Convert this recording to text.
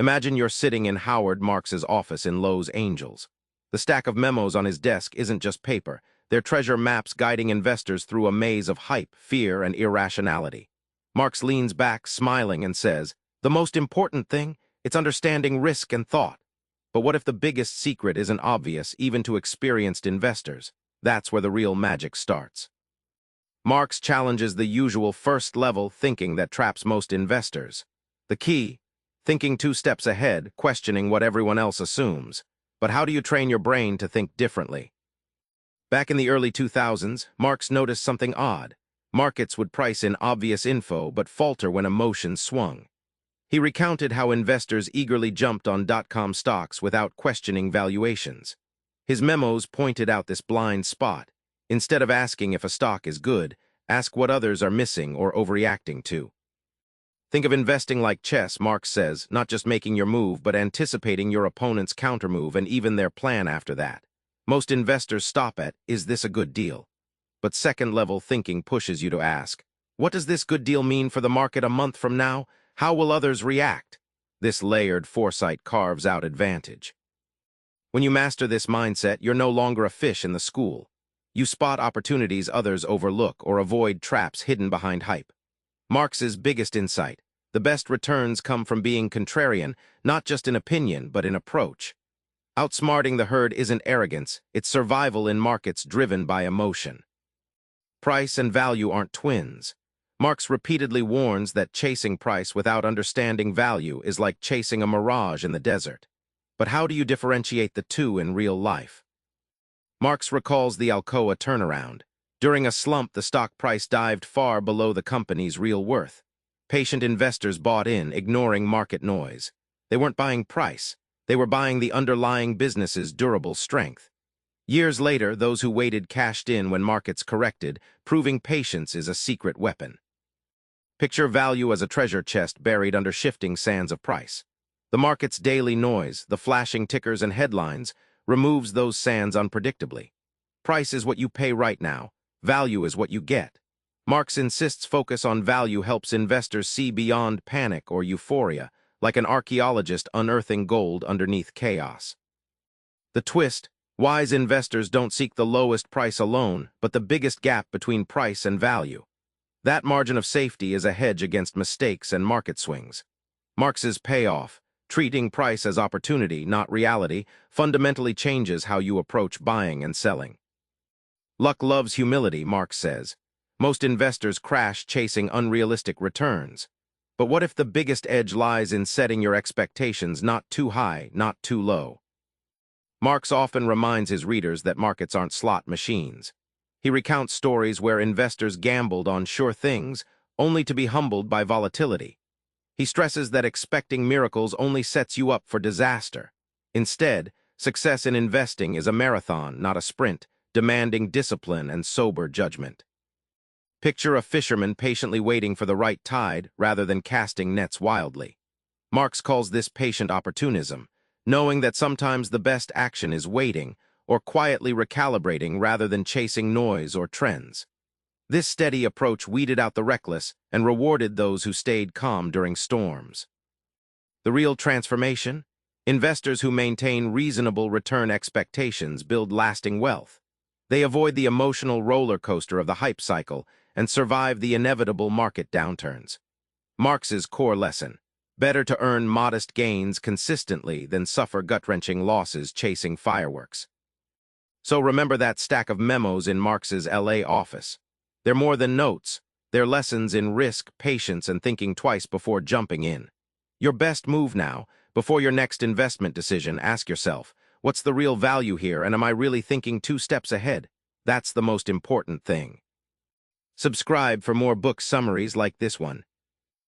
Imagine you're sitting in Howard Marks's office in Los Angeles. The stack of memos on his desk isn't just paper. They're treasure maps guiding investors through a maze of hype, fear, and irrationality. Marks leans back, smiling, and says, "The most important thing, it's understanding risk and thought." But what if the biggest secret isn't obvious, even to experienced investors? That's where the real magic starts. Marks challenges the usual first-level thinking that traps most investors. The key, thinking 2 steps ahead, questioning what everyone else assumes. But how do you train your brain to think differently? Back in the early 2000s, Marks noticed something odd. Markets would price in obvious info but falter when emotions swung. He recounted how investors eagerly jumped on dot-com stocks without questioning valuations. His memos pointed out this blind spot. Instead of asking if a stock is good, ask what others are missing or overreacting to. Think of investing like chess, Marks says, not just making your move, but anticipating your opponent's countermove and even their plan after that. Most investors stop at, "Is this a good deal?" But second-level thinking pushes you to ask, "What does this good deal mean for the market a month from now? How will others react?" This layered foresight carves out advantage. When you master this mindset, you're no longer a fish in the school. You spot opportunities others overlook or avoid traps hidden behind hype. Marks's biggest insight: the best returns come from being contrarian, not just in opinion, but in approach. Outsmarting the herd isn't arrogance, it's survival in markets driven by emotion. Price and value aren't twins. Marks repeatedly warns that chasing price without understanding value is like chasing a mirage in the desert. But how do you differentiate the two in real life? Marks recalls the Alcoa turnaround. During a slump, the stock price dived far below the company's real worth. Patient investors bought in, ignoring market noise. They weren't buying price. They were buying the underlying business's durable strength. Years later, those who waited cashed in when markets corrected, proving patience is a secret weapon. Picture value as a treasure chest buried under shifting sands of price. The market's daily noise, the flashing tickers and headlines, removes those sands unpredictably. Price is what you pay right now. Value is what you get. Marks insists focus on value helps investors see beyond panic or euphoria, like an archaeologist unearthing gold underneath chaos. The twist: wise investors don't seek the lowest price alone, but the biggest gap between price and value. That margin of safety is a hedge against mistakes and market swings. Marks's payoff, treating price as opportunity, not reality, fundamentally changes how you approach buying and selling. Luck loves humility, Marks says. Most investors crash chasing unrealistic returns. But what if the biggest edge lies in setting your expectations not too high, not too low? Marks often reminds his readers that markets aren't slot machines. He recounts stories where investors gambled on sure things, only to be humbled by volatility. He stresses that expecting miracles only sets you up for disaster. Instead, success in investing is a marathon, not a sprint, demanding discipline and sober judgment. Picture a fisherman patiently waiting for the right tide rather than casting nets wildly. Marks calls this patient opportunism, knowing that sometimes the best action is waiting or quietly recalibrating rather than chasing noise or trends. This steady approach weeded out the reckless and rewarded those who stayed calm during storms. The real transformation? Investors who maintain reasonable return expectations build lasting wealth. They avoid the emotional roller coaster of the hype cycle and survive the inevitable market downturns. Marks's core lesson: better to earn modest gains consistently than suffer gut-wrenching losses chasing fireworks. So remember that stack of memos in Marks's LA office. They're more than notes. They're lessons in risk, patience, and thinking twice before jumping in. Your best move now, before your next investment decision, ask yourself, what's the real value here, and am I really thinking 2 steps ahead? That's the most important thing. Subscribe for more book summaries like this one.